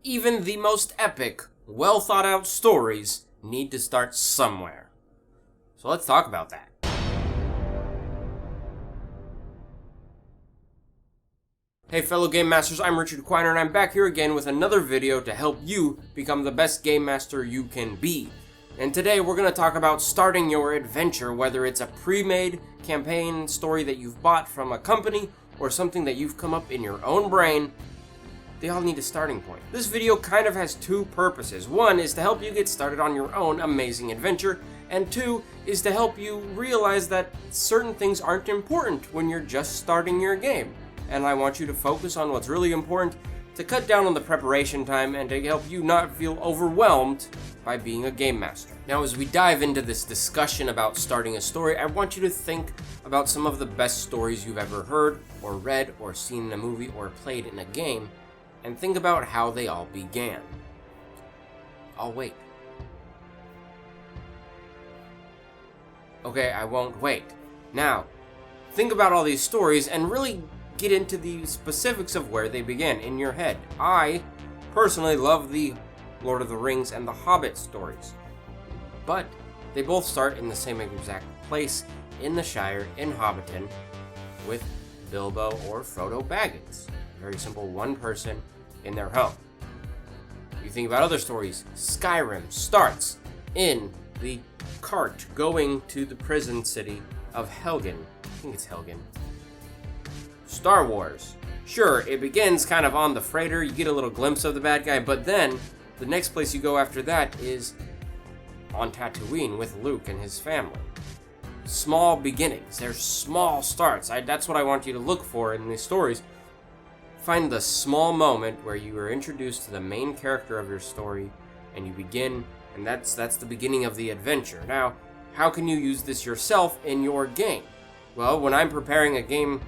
Even the most epic, well thought out stories need to start somewhere. So let's talk about that. Hey fellow Game Masters, I'm Richard Quiner and I'm back here again with another video to help you become the best Game Master you can be. And today we're going to talk about starting your adventure, whether it's a pre-made campaign story that you've bought from a company or something that you've come up in your own brain. They all need a starting point. This video kind of has two purposes. One is to help you get started on your own amazing adventure, and two is to help you realize that certain things aren't important when you're just starting your game. And I want you to focus on what's really important to cut down on the preparation time and to help you not feel overwhelmed by being a game master. Now, as we dive into this discussion about starting a story, I want you to think about some of the best stories you've ever heard or read or seen in a movie or played in a game, and think about how they all began. I'll wait. Okay, I won't wait. Now, think about all these stories and really get into the specifics of where they began in your head. I personally love the Lord of the Rings and the Hobbit stories, but they both start in the same exact place in the Shire in Hobbiton with Bilbo or Frodo Baggins. Very simple, one person in their home. You think about other stories, Skyrim starts in the cart going to the prison city of Helgen. I think it's Helgen. Star Wars. Sure, it begins kind of on the freighter, you get a little glimpse of the bad guy, but then the next place you go after that is on Tatooine with Luke and his family. Small beginnings, there's small starts. That's what I want you to look for in these stories. Find the small moment where you are introduced to the main character of your story and you begin, and that's the beginning of the adventure. Now, how can you use this yourself in your game? Well, when I'm preparing a game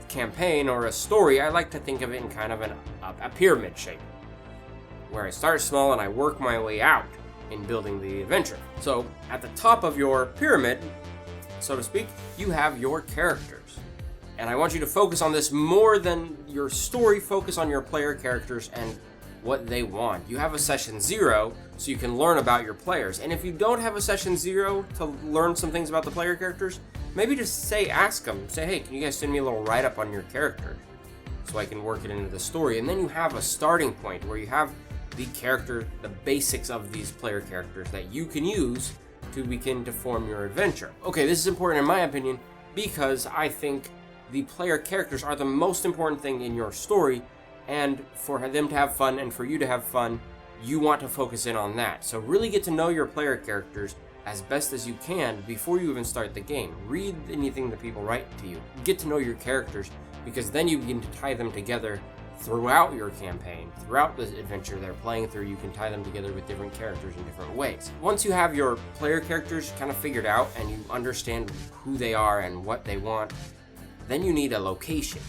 campaign or a story, I like to think of it in kind of a pyramid shape, where I start small and I work my way out in building the adventure. So at the top of your pyramid, so to speak, you have your characters. And I want you to focus on this more than your story. Focus on your player characters and what they want. You have a session 0 so you can learn about your players. And if you don't have a session 0 to learn some things about the player characters, maybe just ask them, say, hey, can you guys send me a little write-up on your character so I can work it into the story? And then you have a starting point where you have the character, the basics of these player characters that you can use to begin to form your adventure. Okay, this is important in my opinion because I think the player characters are the most important thing in your story, and for them to have fun and for you to have fun, you want to focus in on that. So really get to know your player characters as best as you can before you even start the game. Read anything that people write to you. Get to know your characters, because then you begin to tie them together throughout your campaign, throughout the adventure they're playing through. You can tie them together with different characters in different ways. Once you have your player characters kind of figured out and you understand who they are and what they want, then you need a location,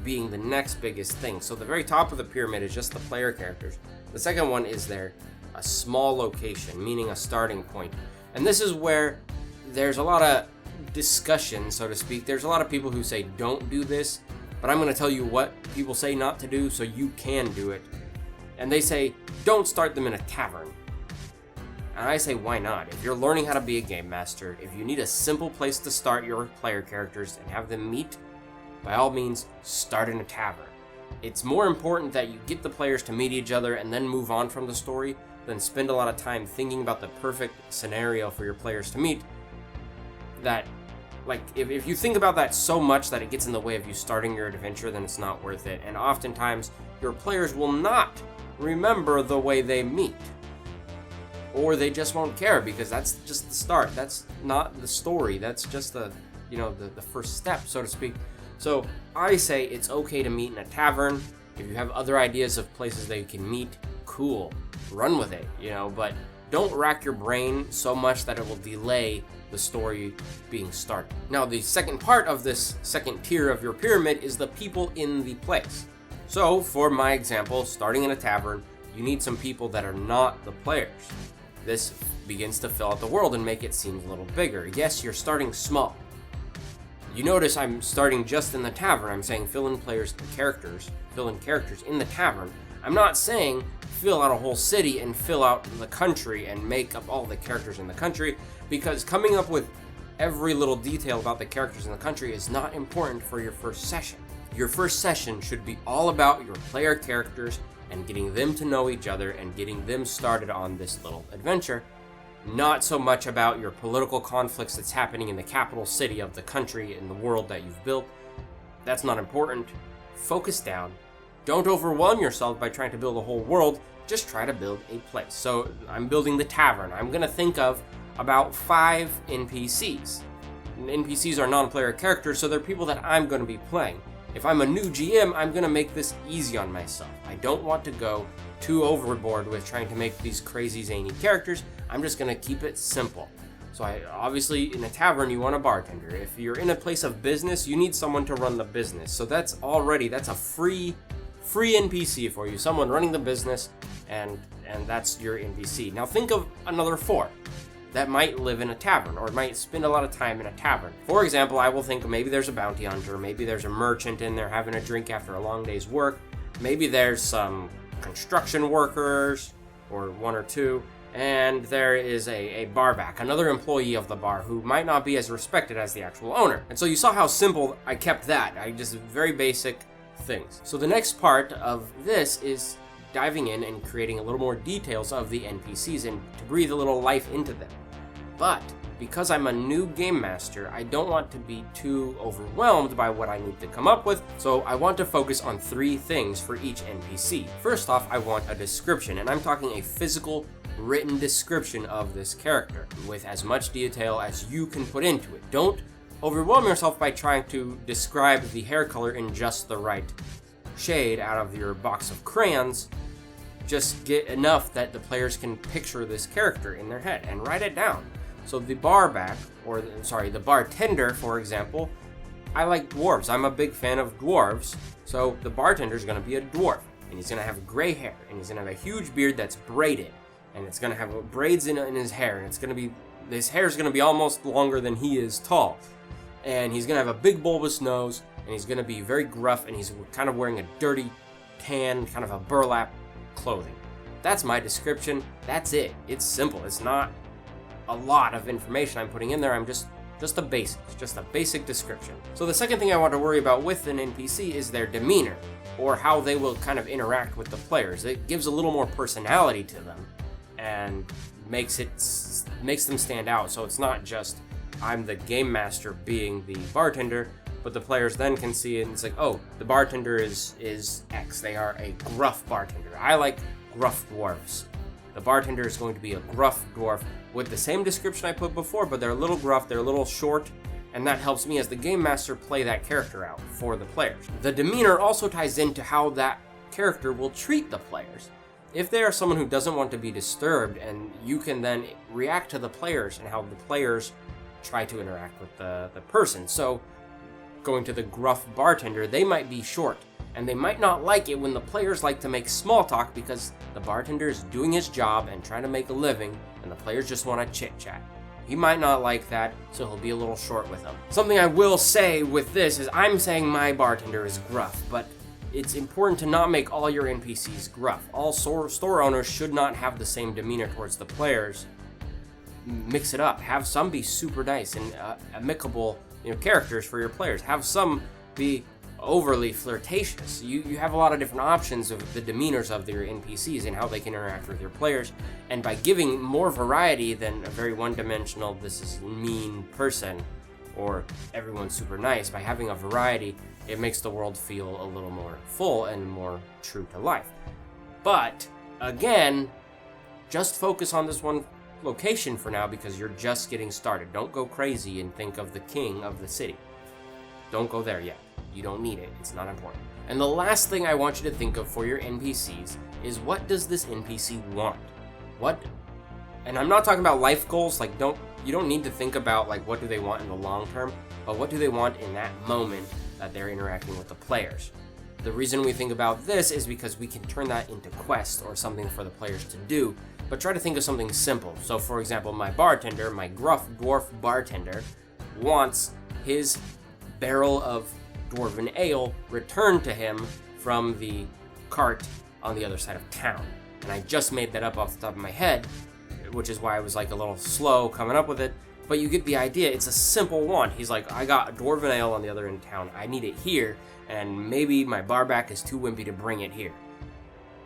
being the next biggest thing. So the very top of the pyramid is just the player characters. The second one is a small location, meaning a starting point. And this is where there's a lot of discussion, so to speak. There's a lot of people who say don't do this, but I'm going to tell you what people say not to do so you can do it. And they say don't start them in a tavern. And I say why not? If you're learning how to be a game master, if you need a simple place to start your player characters and have them meet, by all means, start in a tavern. It's more important that you get the players to meet each other and then move on from the story than spend a lot of time thinking about the perfect scenario for your players to meet. That, like, if you think about that so much that it gets in the way of you starting your adventure, then it's not worth it. And oftentimes, your players will not remember the way they meet. Or they just won't care, because that's just the start. That's not the story. That's just the first step, so to speak. So I say it's okay to meet in a tavern. If you have other ideas of places that you can meet, cool, run with it, but don't rack your brain so much that it will delay the story being started. Now, the second part of this second tier of your pyramid is the people in the place. So for my example, starting in a tavern, you need some people that are not the players. This begins to fill out the world and make it seem a little bigger. Yes, you're starting small. You notice I'm starting just in the tavern. I'm saying fill in characters in the tavern. I'm not saying fill out a whole city and fill out the country and make up all the characters in the country, because coming up with every little detail about the characters in the country is not important for your first session. Your first session should be all about your player characters and getting them to know each other and getting them started on this little adventure. Not so much about your political conflicts that's happening in the capital city of the country and the world that you've built. That's not important. Focus down. Don't overwhelm yourself by trying to build a whole world. Just try to build a place. So I'm building the tavern. I'm going to think of about 5 NPCs. NPCs are non-player characters, so they're people that I'm going to be playing. If I'm a new GM, I'm going to make this easy on myself. I don't want to go too overboard with trying to make these crazy zany characters. I'm just going to keep it simple. So obviously in a tavern you want a bartender. If you're in a place of business, you need someone to run the business. So that's a free NPC for you, someone running the business, and that's your NPC. Now think of another 4 that might live in a tavern or might spend a lot of time in a tavern. For example, I will think maybe there's a bounty hunter, maybe there's a merchant in there having a drink after a long day's work, maybe there's some construction workers, or 1 or 2, and there is a barback, another employee of the bar who might not be as respected as the actual owner. And so you saw how simple I kept that. I just very basic things. So the next part of this is diving in and creating a little more details of the NPCs and to breathe a little life into them. But because I'm a new game master, I don't want to be too overwhelmed by what I need to come up with, so I want to focus on 3 things for each NPC. First off, I want a description, and I'm talking a physical, written description of this character with as much detail as you can put into it. Don't overwhelm yourself by trying to describe the hair color in just the right shade out of your box of crayons. Just get enough that the players can picture this character in their head and write it down. So the the bartender, for example, I like dwarves. I'm a big fan of dwarves. So the bartender is going to be a dwarf, and he's going to have gray hair, and he's going to have a huge beard that's braided, and it's going to have braids in his hair, and his hair is going to be almost longer than he is tall. And he's going to have a big bulbous nose, and he's going to be very gruff, and he's kind of wearing a dirty tan, kind of a burlap clothing. That's my description. That's it. It's simple. It's not a lot of information I'm putting in there. I'm just a basic description. So the second thing I want to worry about with an NPC is their demeanor, or how they will kind of interact with the players. It gives a little more personality to them and makes them stand out. So it's not just I'm the game master being the bartender, but the players then can see it and it's like, oh, the bartender is X. They are a gruff bartender. I like gruff dwarves. The bartender is going to be a gruff dwarf with the same description I put before, but they're a little gruff, they're a little short, and that helps me as the game master play that character out for the players. The demeanor also ties into how that character will treat the players. If they are someone who doesn't want to be disturbed, and you can then react to the players and how the players try to interact with the person. So going to the gruff bartender, they might be short, and they might not like it when the players like to make small talk because the bartender is doing his job and trying to make a living, and the players just want to chit-chat. He might not like that, so he'll be a little short with them. Something I will say with this is I'm saying my bartender is gruff, but it's important to not make all your NPCs gruff. All store owners should not have the same demeanor towards the players. Mix it up. Have some be super nice and amicable, characters for your players. Have some be overly flirtatious. You have a lot of different options of the demeanors of your NPCs and how they can interact with your players. And by giving more variety than a very one-dimensional, this is mean person, or everyone's super nice, by having a variety, it makes the world feel a little more full and more true to life. But, again, just focus on this one location for now because you're just getting started. Don't go crazy and think of the king of the city. Don't go there yet. You don't need it. It's not important. And the last thing I want you to think of for your NPCs is, what does this NPC want? And I'm not talking about life goals. You don't need to think about what do they want in the long term, but what do they want in that moment that they're interacting with the players. The reason we think about this is because we can turn that into quest or something for the players to do, but try to think of something simple. So for example, my bartender, my gruff dwarf bartender, wants his barrel of dwarven ale returned to him from the cart on the other side of town. And I just made that up off the top of my head, which is why I was like a little slow coming up with it. But you get the idea. It's a simple one. He's like, I got a dwarven ale on the other end of town. I need it here, and maybe my barback is too wimpy to bring it here.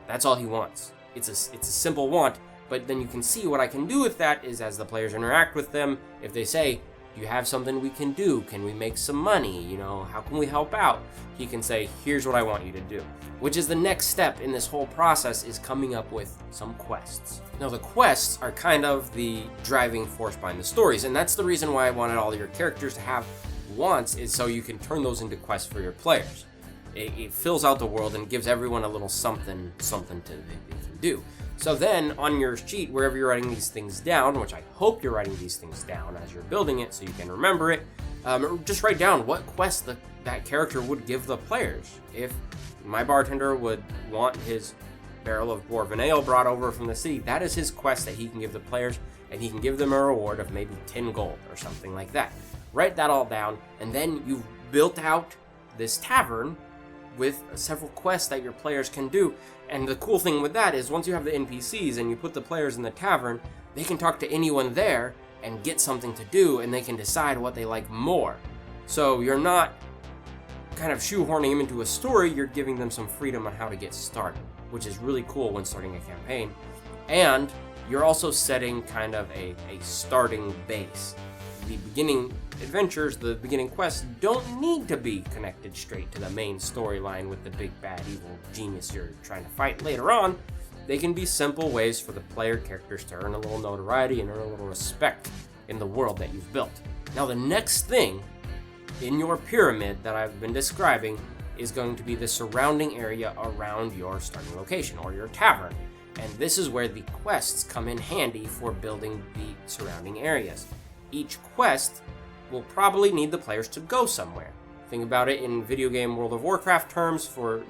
That's all he wants. It's a simple want, but then you can see what I can do with that is as the players interact with them, if they say, do you have something we can do? Can we make some money? You know, how can we help out? He can say, here's what I want you to do. Which is the next step in this whole process, is coming up with some quests. Now the quests are kind of the driving force behind the stories, and that's the reason why I wanted all your characters to have wants, is so you can turn those into quests for your players. It fills out the world and gives everyone a little something to they can do. So then on your sheet, wherever you're writing these things down, which I hope you're writing these things down as you're building it so you can remember it, just write down what quest that character would give the players. If my bartender would want his barrel of dwarven ale brought over from the city, that is his quest that he can give the players, and he can give them a reward of maybe 10 gold or something like that. Write that all down, and then you've built out this tavern with several quests that your players can do. And the cool thing with that is once you have the NPCs and you put the players in the tavern, they can talk to anyone there and get something to do, and they can decide what they like more. So you're not kind of shoehorning them into a story, you're giving them some freedom on how to get started, which is really cool when starting a campaign. And you're also setting kind of a starting base. The beginning adventures, the beginning quests, don't need to be connected straight to the main storyline with the big bad evil genius you're trying to fight later on. They can be simple ways for the player characters to earn a little notoriety and earn a little respect in the world that you've built. Now the next thing in your pyramid that I've been describing is going to be the surrounding area around your starting location or your tavern. And this is where the quests come in handy for building the surrounding areas. Each quest will probably need the players to go somewhere. Think about it in video game World of Warcraft terms, for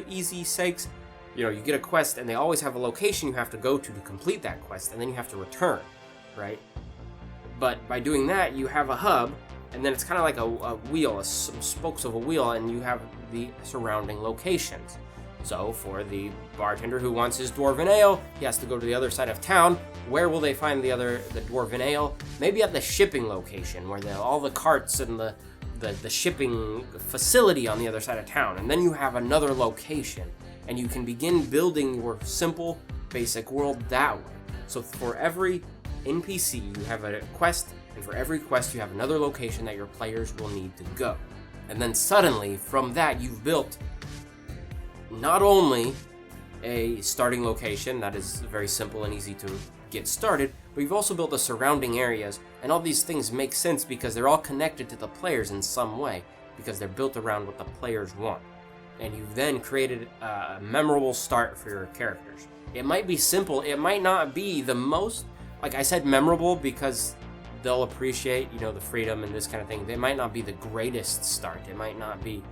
easy sakes. You know, you get a quest and they always have a location you have to go to complete that quest, and then you have to return, right? But by doing that, you have a hub, and then it's kind of like a wheel, some spokes of a wheel, and you have the surrounding locations. So for the bartender who wants his dwarven ale, he has to go to the other side of town. Where will they find the dwarven ale? Maybe at the shipping location, where all the carts and the shipping facility on the other side of town. And then you have another location, and you can begin building your simple, basic world that way. So for every NPC, you have a quest, and for every quest, you have another location that your players will need to go. And then suddenly, from that, you've built not only a starting location that is very simple and easy to get started, but you've also built the surrounding areas, and all these things make sense because they're all connected to the players in some way, because they're built around what the players want. And you've then created a memorable start for your characters. It might be simple, it might not be the most, like I said, memorable, because they'll appreciate, the freedom and this kind of thing. They might not be the greatest start, it might not be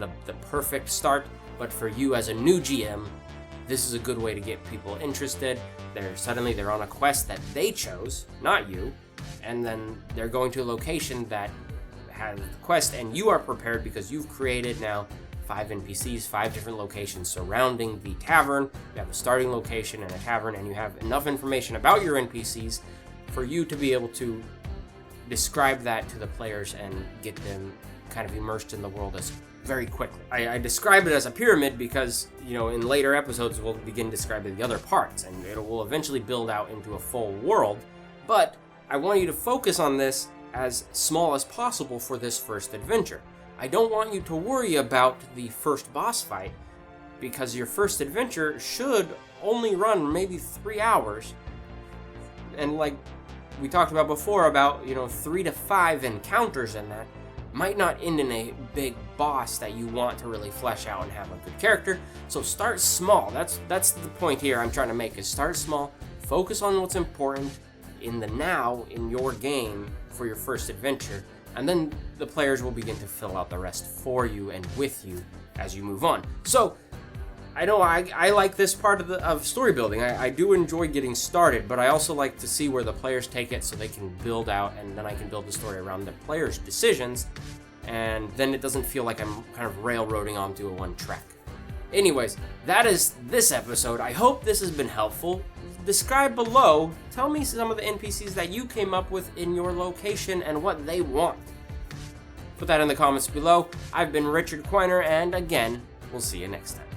the perfect start, but for you as a new GM, this is a good way to get people interested. They're on a quest that they chose, not you, and then they're going to a location that has the quest, and you are prepared because you've created now 5 NPCs, 5 different locations surrounding the tavern. You have a starting location and a tavern, and you have enough information about your NPCs for you to be able to describe that to the players and get them kind of immersed in the world as very quickly. I describe it as a pyramid because, in later episodes we'll begin describing the other parts, and it will eventually build out into a full world, but I want you to focus on this as small as possible for this first adventure. I don't want you to worry about the first boss fight, because your first adventure should only run maybe 3 hours, and like we talked about before, about 3 to 5 encounters in that might not end in a big boss that you want to really flesh out and have a good character. So start small. That's the point here I'm trying to make, is start small, focus on what's important in the now in your game for your first adventure, and then the players will begin to fill out the rest for you and with you as you move on. So I know I like this part of story building. I do enjoy getting started, but I also like to see where the players take it so they can build out, and then I can build the story around the players' decisions, and then it doesn't feel like I'm kind of railroading onto a one track. Anyways, that is this episode. I hope this has been helpful. Describe below, tell me some of the NPCs that you came up with in your location and what they want. Put that in the comments below. I've been Richard Quiner, and again, we'll see you next time.